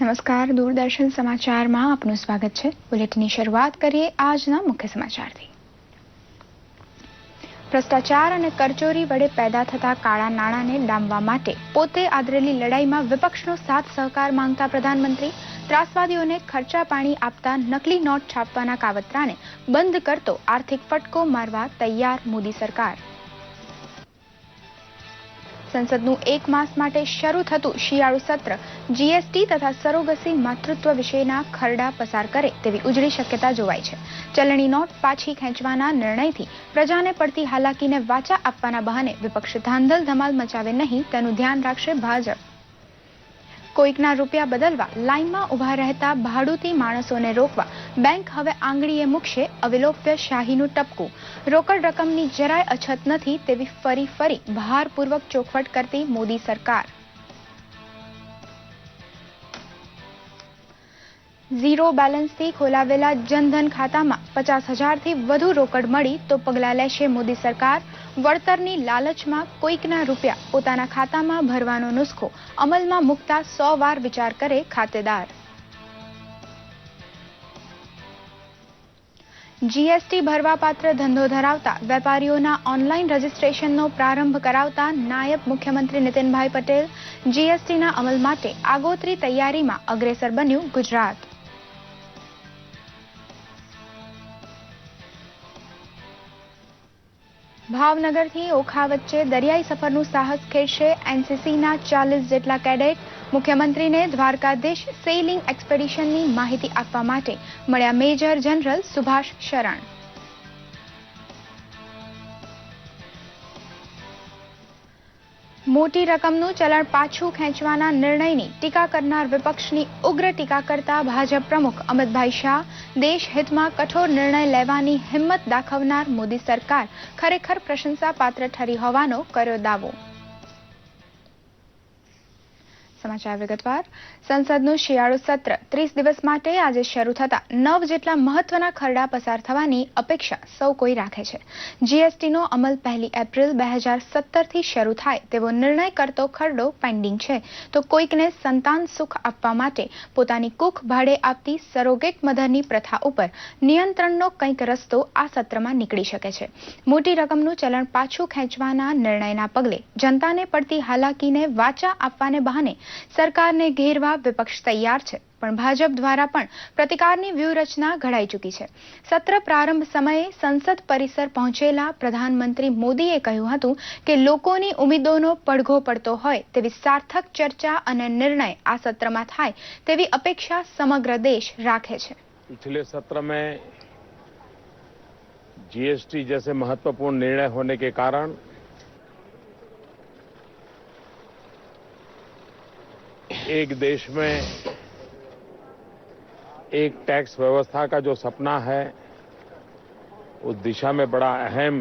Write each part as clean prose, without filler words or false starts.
નમસ્કાર, દૂરદર્શન સમાચારમાં આપનું સ્વાગત છે। બુલેટિનની શરૂઆત કરીએ આજના મુખ્ય સમાચારથી। ભ્રષ્ટાચાર અને કરચોરી વડે પેદા થતા કાળા નાણાંને ડામવા માટે પોતે આદરેલી લડાઈમાં વિપક્ષનો સાથ સહકાર માંગતા પ્રધાનમંત્રી, ત્રાસવાદીઓને ખર્ચા પાણી આપતા નકલી નોટ છાપવાના કાવતરાને બંધ કરતો આર્થિક ફટકો મારવા તૈયાર મોદી સરકાર। સંસદનું એક માસ માટે શરૂ થતું શિયાળુ સત્ર જીએસટી તથા સરોગસી માતૃત્વ વિશેના ખરડા પસાર કરે તેવી ઉજળી શક્યતા જોવાય છે। ચલણી નોટ પાછી ખેંચવાના નિર્ણયથી પ્રજાને પડતી હાલાકીને વાચા આપવાના બહાને વિપક્ષ ધાંધલ ધમાલ મચાવે નહીં તેનું ધ્યાન રાખશે ભાજપ। કોઈકના રૂપિયા બદલવા લાઈનમાં ઉભા રહેતા ભાડુતી માણસોને રોકવા બેંક હવે આંગળીએ મૂકશે અવિલોપ્ય શાહીનું ટપકું। રોકડ રકમની જરાય અછત નથી તેવી ફરી ભારપૂર્વક ચોખવટ કરતી મોદી સરકાર। ઝીરો બેલેન્સથી ખોલાવેલા જનધન ખાતામાં 50,000થી વધુ રોકડ મળી તો પગલાં લેશે મોદી સરકાર। વળતરની લાલચમાં કોઈકના રૂપિયા પોતાના ખાતામાં ભરવાનો નુસ્ખો અમલમાં મૂકતા 100 વાર વિચાર કરે ખાતેદાર। જીએસટી ભરવાપાત્ર ધંધો ધરાવતા વેપારીઓના ઓનલાઈન રજીસ્ટ્રેશનનો પ્રારંભ કરાવતા નાયબ મુખ્યમંત્રી નીતિનભાઈ પટેલ, જીએસટીના અમલ માટે આગોતરી તૈયારીમાં અગ્રેસર બન્યું ગુજરાત। ભાવનગરથી ઓખા વચ્ચે દરિયાઈ સફરનું સાહસ ખેડશે એનસીસીના 40 જેટલા કેડેટ। મુખ્યમંત્રીને દ્વારકાધીશ સેઇલિંગ એક્સપેડિશનની માહિતી આપવા માટે મળ્યા મેજર જનરલ સુભાષ શરણ। મોટી રકમનું ચલણ પાછું ખેંચવાના નિર્ણયની ટીકા કરનાર વિપક્ષની ઉગ્ર ટીકા કરતા ભાજપ પ્રમુખ અમિતભાઈ શાહ, દેશ હિતમાં કઠોર નિર્ણય લેવાની હિંમત દાખવનાર મોદી સરકાર ખરેખર પ્રશંસાપાત્ર ઠરી હોવાનો કર્યો દાવો। સમાચાર વિગતવાર। સંસદનું શિયાળુ સત્ર 30 દિવસ માટે આજે શરૂ થતા 9 જેટલા મહત્વના ખરડા પસાર થવાની અપેક્ષા સૌ કોઈ રાખે છે। જીએસટીનો અમલ 1 એપ્રિલ 2017થી શરૂ થાય તેવો નિર્ણય કરતો ખરડો પેન્ડિંગ છે તો કોઈકને સંતાન સુખ આપવા માટે પોતાની કુખ ભાડે આપતી સરોગેટ મધરની પ્રથા ઉપર નિયંત્રણનો કંઈક રસ્તો આ સત્રમાં નીકળી શકે છે। મોટી રકમનું ચલણ પાછું ખેંચવાના નિર્ણયના પગલે જનતાને પડતી હાલાકીને વાચા આપવાને બહાને સરકારને ઘેરવા વિપક્ષ તૈયાર છે પણ ભાજપ દ્વારા પણ પ્રતિકારની વ્યૂહરચના ઘડાઈ ચૂકી છે। સત્ર પ્રારંભ સમયે સંસદ પરિસર પહોંચેલા પ્રધાનમંત્રી મોદીએ કહ્યું હતું કે લોકોની ઉમ્મીદોનો પડઘો પડતો હોય તેવી સાર્થક ચર્ચા અને નિર્ણય આ સત્રમાં થાય તેવી અપેક્ષા સમગ્ર દેશ રાખે છે। पिछले सत्र में जीएसटी जैसे महत्वपूर्ण निर्णय होने के कारण एक देश में एक टैक्स व्यवस्था का जो सपना है उस दिशा में बड़ा अहम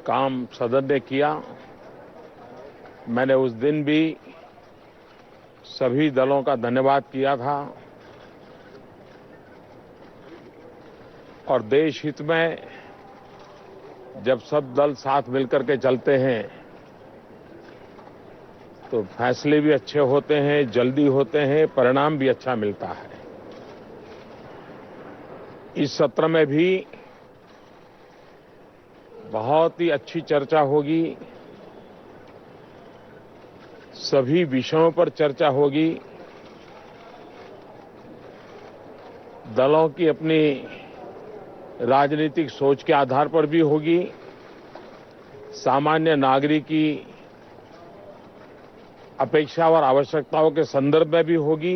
काम सदन ने किया। मैंने उस दिन भी सभी दलों का धन्यवाद किया था और देश हित में जब सब दल साथ मिलकर के चलते हैं तो फैसले भी अच्छे होते हैं, जल्दी होते हैं, परिणाम भी अच्छा मिलता है। इस सत्र में भी बहुत ही अच्छी चर्चा होगी, सभी विषयों पर चर्चा होगी। दलों की अपनी राजनीतिक सोच के आधार पर भी होगी, सामान्य नागरिक की अपेक्षा और आवश्यकताओं के संदर्भ में भी होगी,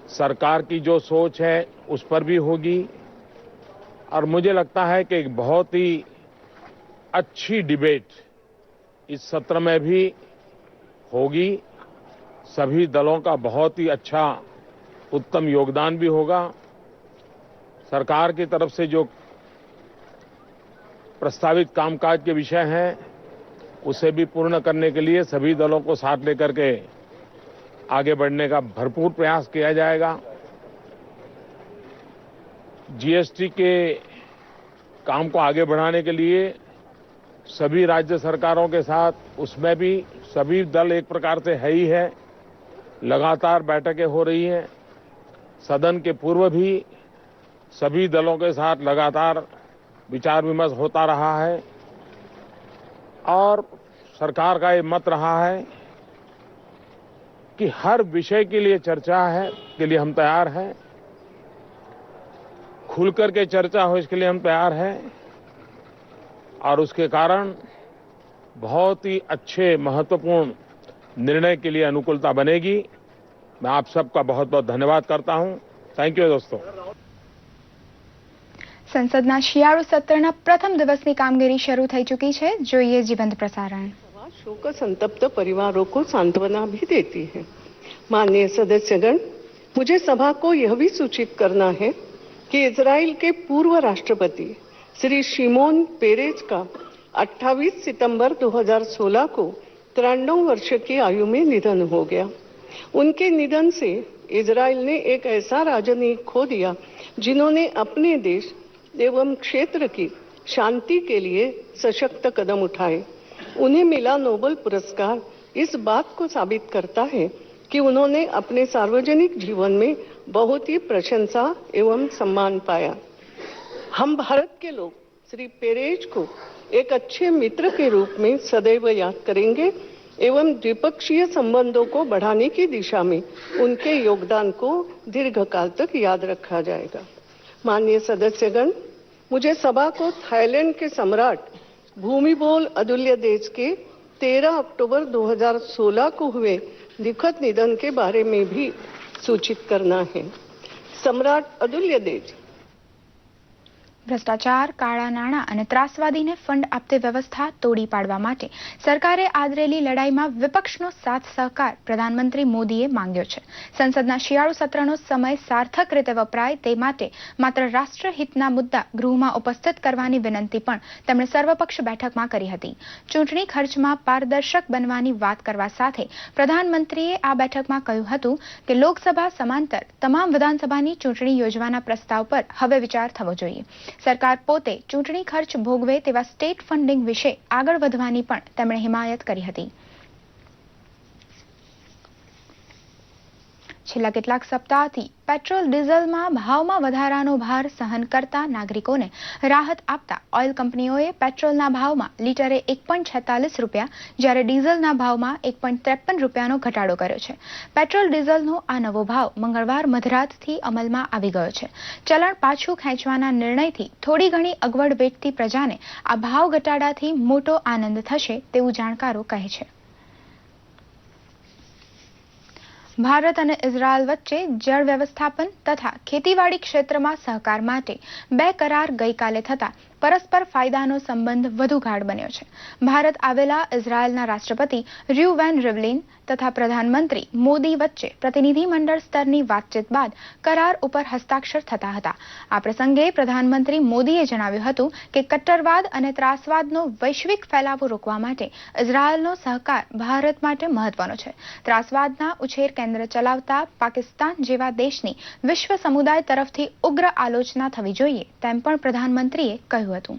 सरकार की जो सोच है उस पर भी होगी और मुझे लगता है कि एक बहुत ही अच्छी डिबेट इस सत्र में भी होगी। सभी दलों का बहुत ही अच्छा उत्तम योगदान भी होगा। सरकार की तरफ से जो प्रस्तावित कामकाज के विषय हैं उसे भी पूर्ण करने के लिए सभी दलों को साथ लेकर के आगे बढ़ने का भरपूर प्रयास किया जाएगा। जीएसटी के काम को आगे बढ़ाने के लिए सभी राज्य सरकारों के साथ उसमें भी सभी दल एक प्रकार से है ही है, लगातार बैठकें हो रही हैं। सदन के पूर्व भी सभी दलों के साथ लगातार विचार विमर्श होता रहा है और सरकार का ये मत रहा है कि हर विषय के लिए चर्चा है के लिए हम तैयार हैं, खुलकर के चर्चा हो इसके लिए हम तैयार हैं और उसके कारण बहुत ही अच्छे महत्वपूर्ण निर्णय के लिए अनुकूलता बनेगी। मैं आप सबका बहुत बहुत धन्यवाद करता हूं। थैंक यू दोस्तों। સંસદના શિયાળુ સત્રના પ્રથમ દિવસની કામગીરી શરૂ થઈ ચૂકી છે। જોઈએ જીવંત પ્રસારણ। शोक संतप्त परिवारों को सांत्वना भी देती है। माननीय सदस्यगण, मुझे सभा को यह भी सूचित करना है कि इजराइल के पूर्व राष्ट्रपति श्री शिमोन पेरेज का 28 सितंबर 2016 को 93 वर्ष की आयु में निधन हो गया। उनके निधन से इजराइल ने एक ऐसा राजनयिक खो दिया जिन्होंने अपने देश एवं क्षेत्र की शांति के लिए सशक्त कदम उठाए। उन्हें मिला नोबेल पुरस्कार इस बात को साबित करता है कि उन्होंने अपने सार्वजनिक जीवन में बहुत ही प्रशंसा एवं सम्मान पाया। हम भारत के लोग श्री पेरेज को एक अच्छे मित्र के रूप में सदैव याद करेंगे एवं द्विपक्षीय संबंधों को बढ़ाने की दिशा में उनके योगदान को दीर्घकाल तक याद रखा जाएगा। माननीय सदस्यगण, मुझे सभा को थाईलैंड के सम्राट भूमिबोल अदुल्यदेज के 13 अक्टूबर 2016 को हुए दुखद निधन के बारे में भी सूचित करना है। सम्राट अदुल्यदेज ભ્રષ્ટાચાર, કાળા નાણાં અને ત્રાસવાદીને ફંડ આપતી વ્યવસ્થા તોડી પાડવા માટે સરકારે આદરેલી લડાઈમાં વિપક્ષનો સાથ સહકાર પ્રધાનમંત્રી મોદીએ માંગ્યો છે। સંસદના શિયાળુ સત્રનો સમય સાર્થક રીતે વપરાય તે માટે માત્ર રાષ્ટ્રહિતના મુદ્દા ગૃહમાં ઉપસ્થિત કરવાની વિનંતી પણ તેમણે સર્વપક્ષ બેઠકમાં કરી હતી। ચૂંટણી ખર્ચમાં પારદર્શક બનવાની વાત કરવા સાથે પ્રધાનમંત્રીએ આ બેઠકમાં કહ્યું હતું કે લોકસભા સમાંતર તમામ વિધાનસભાની ચૂંટણી યોજવાના પ્રસ્તાવ પર હવે વિચાર થવો જોઈએ। સરકાર પોતે ચૂંટણી ખર્ચ ભોગવે તેવા સ્ટેટ ફંડિંગ વિશે આગળ વધવાની પણ તેમણે હિમાયત કરી હતી। છેલ્લા કેટલાક સપ્તાહથી પેટ્રોલ ડીઝલમાં ભાવમાં વધારાનો ભાર સહન કરતા નાગરિકોને રાહત આપતા ઓઇલ કંપનીઓએ પેટ્રોલના ભાવમાં લિટરે 1.46 રૂપિયા જ્યારે ડીઝલના ભાવમાં 1.53 રૂપિયાનો ઘટાડો કર્યો છે। પેટ્રોલ ડીઝલનો આ નવો ભાવ મંગળવાર મધરાતથી અમલમાં આવી ગયો છે। ચલણ પાછું ખેંચવાના નિર્ણયથી થોડી ઘણી અગવડ વેઠતી પ્રજાને આ ભાવ ઘટાડાથી મોટો આનંદ થશે તેવું જાણકારો કહે છે। ભારત અને ઇઝરાયલ વચ્ચે જળ વ્યવસ્થાપન તથા ખેતીવાડી ક્ષેત્રમાં સહકાર માટે 2 કરાર ગઈકાલે થતા પરસ્પર ફાયદાનો સંબંધ વધુ ગાઢ બન્યો છે। ભારત આવેલા ઇઝરાયલના રાષ્ટ્રપતિ રુવેન રિવલિન તથા પ્રધાનમંત્રી મોદી વચ્ચે પ્રતિનિધિમંડળ સ્તરની વાતચીત બાદ કરાર ઉપર હસ્તાક્ષર થતા હતા। આ પ્રસંગે પ્રધાનમંત્રી મોદીએ જણાવ્યું હતું કે કટ્ટરવાદ અને ત્રાસવાદનો વૈશ્વિક ફેલાવો રોકવા માટે ઇઝરાયલનો સહકાર ભારત માટે મહત્વનો છે। ત્રાસવાદના ઉછેર કેન્દ્ર ચલાવતા પાકિસ્તાન જેવા દેશની વિશ્વ સમુદાય તરફથી ઉગ્ર આલોચના થવી જોઈએ તેમ પણ પ્રધાનમંત્રીએ કહ્યું હતું।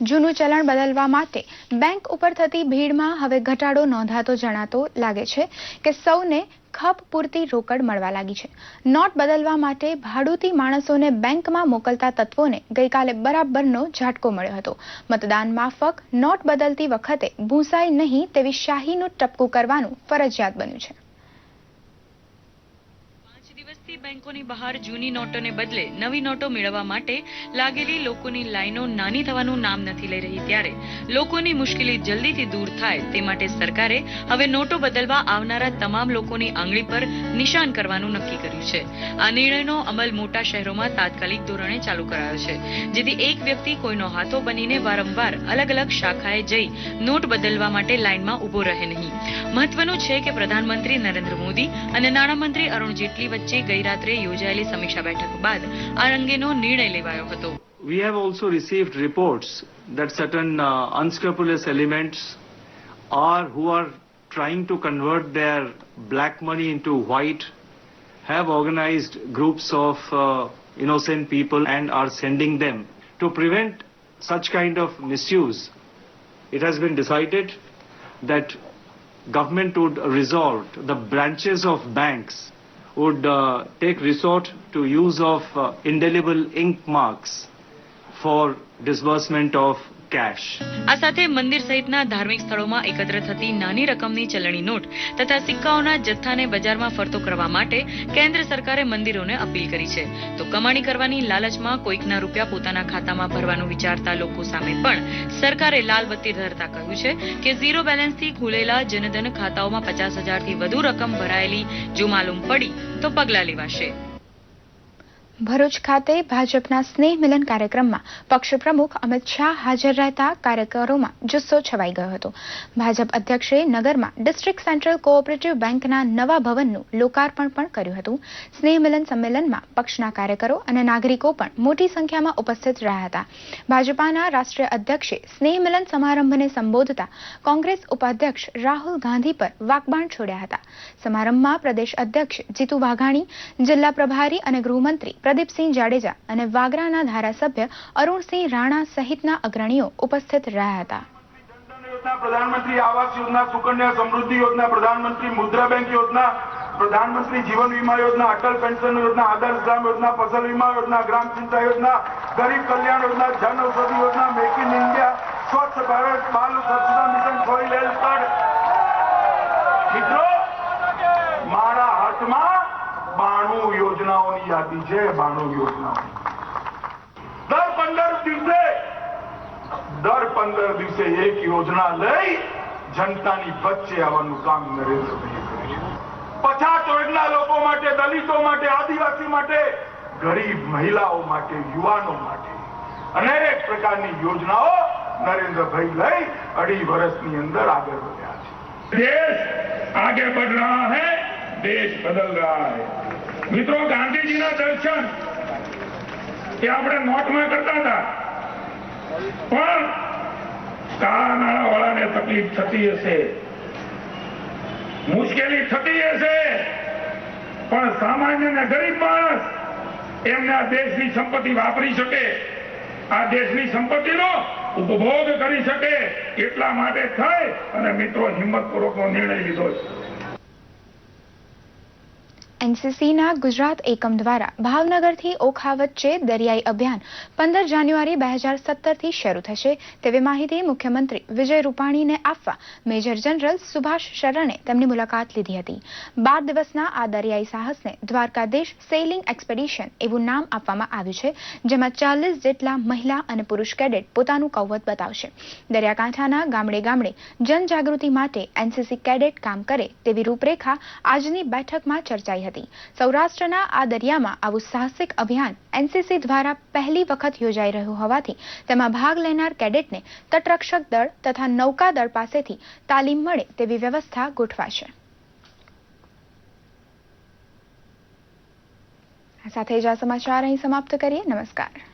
જૂનું ચલણ બદલવા માટે બેંક ઉપર થતી ભીડમાં હવે ઘટાડો નોંધાતો જણાતો લાગે છે કે સૌને ખપ પૂરતી રોકડ મળવા લાગી છે। નોટ બદલવા માટે ભાડુતી માણસોને બેંકમાં મોકલતા તત્વોને ગઈકાલે બરાબરનો ઝાટકો મળ્યો હતો। મતદાન માફક નોટ બદલતી વખતે ભૂંસાઈ નહીં તેવી શાહીનું ટપકું કરવાનું ફરજિયાત બન્યું છે। દિવસથી બેંકોની બહાર જૂની નોટોને બદલે નવી નોટો મેળવવા માટે લાગેલી લોકોની લાઈનો નાની થવાનું નામ નથી લઈ રહી ત્યારે લોકોની મુશ્કેલી જલ્દીથી દૂર થાય તે માટે સરકારે હવે નોટો બદલવા આવનારા તમામ લોકોની આંગળી પર નિશાન કરવાનું નક્કી કર્યું છે। આ નિર્ણયનો અમલ મોટા શહેરોમાં તાત્કાલિક ધોરણે ચાલુ કરાયો છે જેથી એક વ્યક્તિ કોઈનો હાથો બનીને વારંવાર અલગ અલગ શાખાએ જઈ નોટ બદલવા માટે લાઈનમાં ઊભો રહે નહીં। મહત્વનું છે કે પ્રધાનમંત્રી નરેન્દ્ર મોદી અને નાણામંત્રી અરુણ જેટલી વચ્ચે ગઈ રાત્રે યોજાયેલી સમીક્ષા બેઠક બાદ આ અંગેનો નિર્ણય લેવાયો હતો। We have also received reports that certain unscrupulous elements who are trying to convert their black money into white have organized groups of innocent people and are sending them. To prevent such kind of misuse, it has been decided that government would resort, the branches of banks would take resort to use of indelible ink marks for disbursement of cash. આ સાથે મંદિર સહિતના ધાર્મિક સ્થળોમાં એકત્ર થતી નાની રકમની ચલણી નોટ તથા સિક્કાઓના જથ્થાને બજારમાં ફરતો કરવા માટે કેન્દ્ર સરકારે મંદિરોને અપીલ કરી છે. તો કમાણી કરવાની લાલચમાં કોઈકના રૂપિયા પોતાના ખાતામાં ભરવાનું વિચારતા લોકો સામે પણ સરકારે લાલ બત્તી ધરતા કહ્યું છે કે ઝીરો બેલેન્સથી ખુલેલા જનધન ખાતાઓમાં 50,000થી વધુ રકમ ભરાયેલી જો માલુમ પડી તો પગલાં લેવાશે. ભરૂચ ખાતે ભાજપના સ્નેહ મિલન કાર્યક્રમમાં પક્ષ પ્રમુખ અમિત શાહ હાજર રહેતા કાર્યકરોમાં જુસ્સો છવાઈ ગયો હતો. ભાજપ અધ્યક્ષે નગરમાં ડિસ્ટ્રિક્ટ સેન્ટ્રલ કોઓપરેટિવ બેંકના નવા ભવનનું લોકાર્પણ પણ કર્યું હતું. સ્નેહ મિલન સંમેલનમાં પક્ષના કાર્યકરો અને નાગરિકો પણ મોટી સંખ્યામાં ઉપસ્થિત રહ્યા હતા. ભાજપાના રાષ્ટ્રીય અધ્યક્ષે સ્નેહ મિલન સમારંભને સંબોધતા કોંગ્રેસ ઉપાધ્યક્ષ રાહુલ ગાંધી પર વાકબાણ છોડ્યા હતા. સમારંભમાં પ્રદેશ અધ્યક્ષ જીતુ વાઘાણી, જિલ્લા પ્રભારી અને ગૃહમંત્રી પ્રદીપસિંહ જાડેજા અને વાગરાના ધારાસભ્ય અરુણસિંહ રાણા સહિતના અગ્રણીઓ ઉપસ્થિત રહ્યા હતા. प्रधानमंत्री आवास योजना, सुकन्या समृद्धि योजना, प्रधानमंत्री मुद्रा बैंक योजना, प्रधानमंत्री जीवन बीमा योजना, अटल पेंशन योजना, आदर्श ग्राम योजना, फसल बीमा योजना, ग्राम सिंचाई योजना, गरीब Kalyan Yojana, Jan Aushadhi Yojana, make in India, स्वच्छ भारत, बाल स्वच्छता मिशन, सोइल हेल्थ कार्ड. મિત્રો, મારા હાથમાં 92 યોજનાઓની યાદી છે. 92 યોજનાઓ દર 15 દિવસે એક યોજના લઈ જનતાની વચ્ચે આવવાનું કામ નરેન્દ્રભાઈએ કર્યું. 50 વર્ગના લોકો માટે, દલિતો માટે, આદિવાસી માટે, ગરીબ મહિલાઓ માટે, યુવાનો માટે અનેક પ્રકારની યોજનાઓ નરેન્દ્રભાઈ લઈ 2.5 વર્ષની અંદર આગળ વધ્યા છે. देश आगे बढ़ रहा है, देश बदल रहा है. मित्रों, गांधी जी ना दर्शन ये આપણે નોટમાં કરતા હતા, પણ કાળા વાળાને તકલીફ થતી હશે, મુશ્કેલી થતી હશે, પણ સામાન્ય ને ગરીબ માણસ એમને આ દેશની સંપત્તિ વાપરી શકે, આ દેશની સંપત્તિનો ઉપભોગ કરી શકે એટલા માટે થઈ અને મિત્રો હિંમતપૂર્વકનો નિર્ણય લીધો છે. એનસીસીના ગુજરાત એકમ દ્વારા ભાવનગરથી ઓખા વચ્ચે દરિયાઈ અભિયાન 15 જાન્યુઆરી 2017થી શરૂ થશે તેવી માહિતી મુખ્યમંત્રી વિજય રૂપાણીને આપવા મેજર જનરલ સુભાષ શરણે તેમની મુલાકાત લીધી હતી. 12 દિવસના આ દરિયાઈ સાહસને દ્વારકાધીશ સેઇલિંગ એક્સપેડિશન એવું નામ આપવામાં આવ્યું છે, જેમાં 40 જેટલા મહિલા અને પુરુષ કેડેટ પોતાનું કૌવત બતાવશે. દરિયાકાંઠાના ગામડે ગામડે જનજાગૃતિ માટે એનસીસી કેડેટ કામ કરે તેવી રૂપરેખા આજની બેઠકમાં ચર્ચાઈ હતી. સૌરાષ્ટ્રના આ દરિયામાં આવું સાહસિક અભિયાન એનસીસી દ્વારા પહેલી વખત યોજાઈ રહ્યું હોવાથી તેમાં ભાગ લેનાર કેડેટને તટરક્ષક દળ તથા નૌકાદળ પાસેથી તાલીમ મળે તેવી વ્યવસ્થા ગોઠવાશે. આ સાથે જ આ સમાચાર અહીં સમાપ્ત કરીએ. નમસ્કાર.